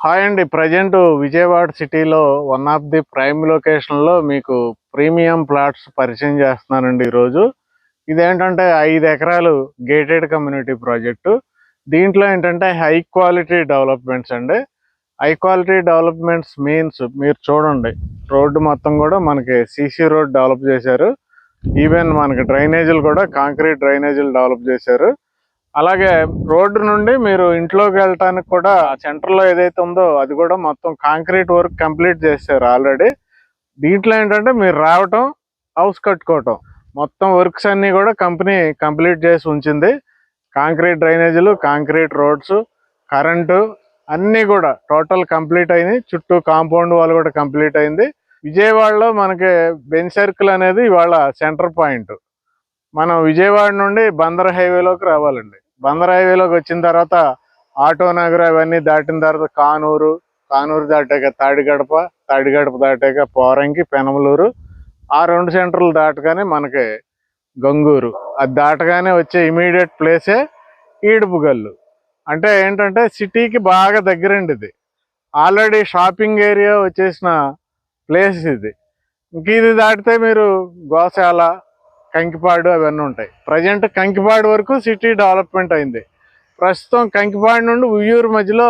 Hi అండి. Present Vijayawada సిటీలో one of the prime లొకేషన్లో మీకు ప్రీమియం ప్లాట్స్ పరిచయం చేస్తున్నానండి ఈరోజు. ఇదేంటంటే 5 ఎకరాలు గేటెడ్ కమ్యూనిటీ ప్రాజెక్టు. దీంట్లో ఏంటంటే హై క్వాలిటీ డెవలప్మెంట్స్ అండి. హై క్వాలిటీ డెవలప్మెంట్స్ మీన్స్ మీరు చూడండి, రోడ్డు మొత్తం కూడా మనకి సీసీ రోడ్ డెవలప్ చేశారు. ఈవెన్ మనకి డ్రైనేజీలు కూడా కాంక్రీట్ డ్రైనేజీలు డెవలప్ చేశారు. అలాగే రోడ్డు నుండి మీరు ఇంట్లోకి వెళ్ళటానికి కూడా సెంటర్లో ఏదైతే ఉందో అది కూడా మొత్తం కాంక్రీట్ వర్క్ కంప్లీట్ చేశారు ఆల్రెడీ. దీంట్లో ఏంటంటే మీరు రావటం, హౌస్ కట్టుకోవటం, మొత్తం వర్క్స్ అన్నీ కూడా కంపెనీ కంప్లీట్ చేసి ఉంచింది. కాంక్రీట్ డ్రైనేజీలు, కాంక్రీట్ రోడ్స్, కరెంటు అన్నీ కూడా టోటల్ కంప్లీట్ అయింది. చుట్టూ కాంపౌండ్ వాల్ కూడా కంప్లీట్ అయింది. విజయవాడలో మనకి బెంజ్ సర్కిల్ అనేది ఇవాళ సెంటర్ పాయింట్. మనం విజయవాడ నుండి బందర్ హైవేలోకి రావాలండి. బందర్ హైవేలోకి వచ్చిన తర్వాత ఆటో నగర్ అవన్నీ దాటిన తర్వాత కానూరు దాటాక తాడిగడప దాటాక పోరంకి, పెనమలూరు, ఆ 2 సెంటర్లు దాటగానే మనకి గంగూరు. అది దాటగానే వచ్చే ఇమీడియట్ ప్లేసే ఈడుపుగల్లు. అంటే ఏంటంటే సిటీకి బాగా దగ్గరండి. ఇది ఆల్రెడీ షాపింగ్ ఏరియా వచ్చేసిన ప్లేస్ ఇది. ఇంక ఇది దాటితే మీరు గోశాల, కంకిపాడు అవన్నీ ఉంటాయి. ప్రజెంట్ కంకిపాడు వరకు సిటీ డెవలప్మెంట్ అయింది. ప్రస్తుతం కంకిపాడు నుండి ఉయ్యూరు మధ్యలో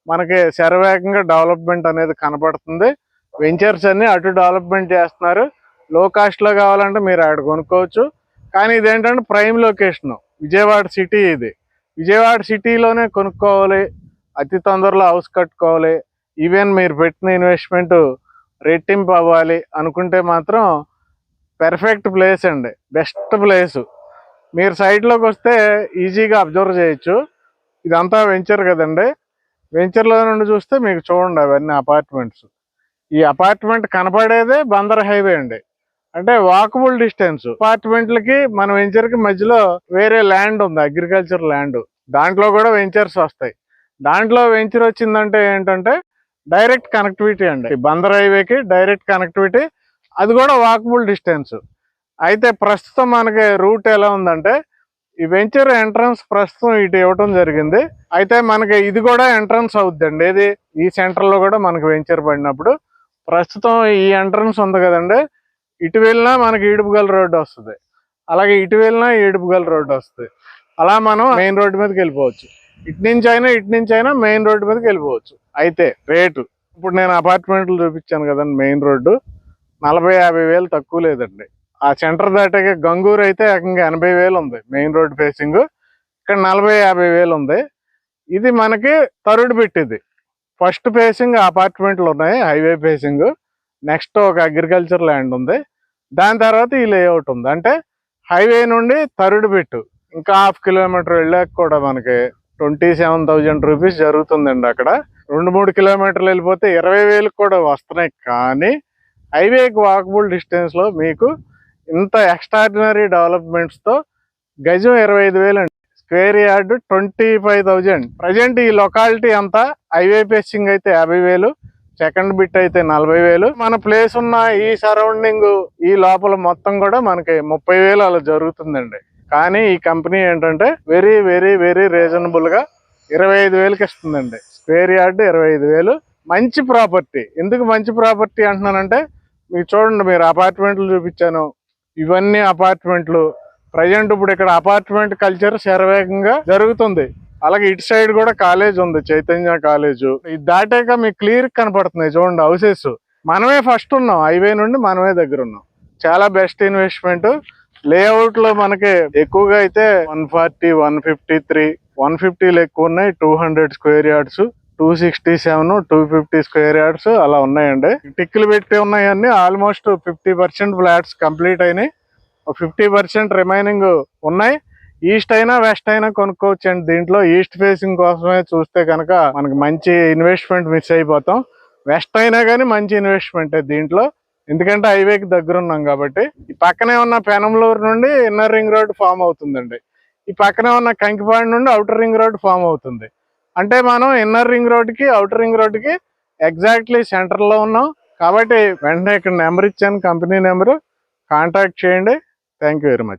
మనకి శరవేగంగా డెవలప్మెంట్ అనేది కనపడుతుంది. వెంచర్స్ అన్ని అటు డెవలప్మెంట్ చేస్తున్నారు. లో కాస్ట్లో కావాలంటే మీరు అక్కడ కొనుక్కోవచ్చు. కానీ ఇదేంటంటే ప్రైమ్ లొకేషను, విజయవాడ సిటీ. ఇది విజయవాడ సిటీలోనే కొనుక్కోవాలి, అతి తొందరలో హౌస్ కట్టుకోవాలి, ఈవెన్ మీరు పెట్టిన ఇన్వెస్ట్మెంట్ రెట్టింపు అవ్వాలి అనుకుంటే మాత్రం పెర్ఫెక్ట్ ప్లేస్ అండి, బెస్ట్ ప్లేసు. మీరు సైట్లోకి వస్తే ఈజీగా అబ్జర్వ్ చేయొచ్చు. ఇదంతా వెంచర్ కదండి. వెంచర్లో నుండి చూస్తే మీకు చూడండి అవన్నీ అపార్ట్మెంట్స్. ఈ అపార్ట్మెంట్ కనపడేదే బందర్ హైవే అండి. అంటే వాకబుల్ డిస్టెన్స్. అపార్ట్మెంట్లకి మన వెంచర్కి మధ్యలో వేరే ల్యాండ్ ఉంది, అగ్రికల్చర్ ల్యాండ్. దాంట్లో కూడా వెంచర్స్ వస్తాయి. దాంట్లో వెంచర్ వచ్చిందంటే ఏంటంటే డైరెక్ట్ కనెక్టివిటీ అండి. బందర్ హైవేకి డైరెక్ట్ కనెక్టివిటీ, అది కూడా వాకబుల్ డిస్టెన్స్. అయితే ప్రస్తుతం మనకి రూట్ ఎలా ఉందంటే ఈ వెంచర్ ఎంట్రన్స్ ప్రస్తుతం ఇటు ఇవ్వటం జరిగింది. అయితే మనకి ఇది కూడా ఎంట్రన్స్ అవుద్దండి. ఏది ఈ సెంటర్లో కూడా మనకి వెంచర్ పడినప్పుడు ప్రస్తుతం ఈ ఎంట్రన్స్ ఉంది కదండి, ఇటు వెళ్ళినా మనకి ఈడుపుగల్ రోడ్డు వస్తుంది, అలాగే ఇటు వెళ్ళినా ఈడుపుగల్ రోడ్డు వస్తుంది. అలా మనం మెయిన్ రోడ్డు మీదకి వెళ్ళిపోవచ్చు. ఇటు నుంచి అయినా మెయిన్ రోడ్డు మీదకి వెళ్ళిపోవచ్చు. అయితే రేటు ఇప్పుడు నేను అపార్ట్మెంట్లు చూపించాను కదండి, మెయిన్ రోడ్డు 40-50 వేలు తక్కువ లేదండి. ఆ సెంటర్ దాటాక గంగూరు అయితే ఏకంగా 80 వేలు ఉంది మెయిన్ రోడ్ ఫేసింగ్. ఇక్కడ 40-50 వేలు ఉంది. ఇది మనకి థర్డ్ బిట్. ఇది ఫస్ట్ ఫేసింగ్ అపార్ట్మెంట్లు ఉన్నాయి, హైవే ఫేసింగ్. నెక్స్ట్ ఒక అగ్రికల్చర్ ల్యాండ్ ఉంది, దాని తర్వాత ఈ లేఅవుట్ ఉంది. అంటే హైవే నుండి థర్డ్ బిట్. ఇంకా 1/2 కిలోమీటర్ వెళ్ళాక కూడా మనకి 27,000 రూపీస్ జరుగుతుందండి. అక్కడ 2-3 కిలోమీటర్లు వెళ్ళిపోతే 20 వేలకు కూడా వస్తున్నాయి. కానీ హైవేకి వాకబుల్ డిస్టెన్స్లో మీకు ఇంత ఎక్స్ట్రాడినరీ డెవలప్మెంట్స్తో గజం 25 వేలు అండి. Square yard 25,000. ప్రజెంట్ ఈ లొకాలిటీ అంతా హైవే ఫేసింగ్ అయితే 50 వేలు, సెకండ్ బిట్ అయితే 40 వేలు. మన ప్లేస్ ఉన్న ఈ సరౌండింగ్ ఈ లోపల మొత్తం కూడా మనకి 30 వేలు అలా జరుగుతుందండి. కానీ ఈ కంపెనీ ఏంటంటే వెరీ వెరీ వెరీ రీజనబుల్గా 25 వేలకి ఇస్తుందండి. స్క్వేర్ యార్డ్ 25 వేలు. మంచి ప్రాపర్టీ. ఎందుకు మంచి ప్రాపర్టీ అంటున్నానంటే మీకు చూడండి, మీరు అపార్ట్మెంట్లు చూపించాను, ఇవన్నీ అపార్ట్మెంట్లు. ప్రజెంట్ ఇప్పుడు ఇక్కడ అపార్ట్మెంట్ కల్చర్ శరవేగంగా జరుగుతుంది. అలాగే ఇటు సైడ్ కూడా కాలేజ్ ఉంది, చైతన్య కాలేజు. ఇది దాటాక మీకు క్లియర్ కనపడుతున్నాయి చూడండి హౌసెస్. మనమే ఫస్ట్ ఉన్నాం, హైవే నుండి మనమే దగ్గర ఉన్నాం. చాలా బెస్ట్ ఇన్వెస్ట్మెంట్. లేఅవుట్ లో మనకి ఎక్కువగా అయితే 140, 153, 150 ఎక్కువ ఉన్నాయి. 200 స్క్వేర్ యార్డ్స్, 267, 250 స్క్వేర్ యార్డ్స్ అలా ఉన్నాయండి. టిక్కులు పెట్టి ఉన్నాయన్నీ. ఆల్మోస్ట్ 50% ఫ్లాట్స్ కంప్లీట్ అయినాయి, 50% రిమైనింగ్ ఉన్నాయి. ఈస్ట్ అయినా వెస్ట్ అయినా కొనుక్కోవచ్చండి. దీంట్లో ఈస్ట్ ఫేసింగ్ కోసమే చూస్తే కనుక మనకి మంచి ఇన్వెస్ట్మెంట్ మిస్ అయిపోతాం. వెస్ట్ అయినా కానీ మంచి ఇన్వెస్ట్మెంటే దీంట్లో, ఎందుకంటే హైవేకి దగ్గర ఉన్నాం కాబట్టి. ఈ పక్కనే ఉన్న పెనమలూరు నుండి ఇన్నర్ రింగ్ రోడ్ ఫామ్ అవుతుందండి. ఈ పక్కనే ఉన్న కంకిపాడు నుండి అవుటర్ రింగ్ రోడ్ ఫామ్ అవుతుంది. అంటే మనం ఇన్నర్ రింగ్ రోడ్కి, అవుటర్ రింగ్ రోడ్కి ఎగ్జాక్ట్లీ సెంటర్లో ఉన్నాం. కాబట్టి వెంటనే ఇక్కడ నెంబర్ ఇచ్చాను, కంపెనీ నెంబరు, కాంటాక్ట్ చేయండి. Thank you very much.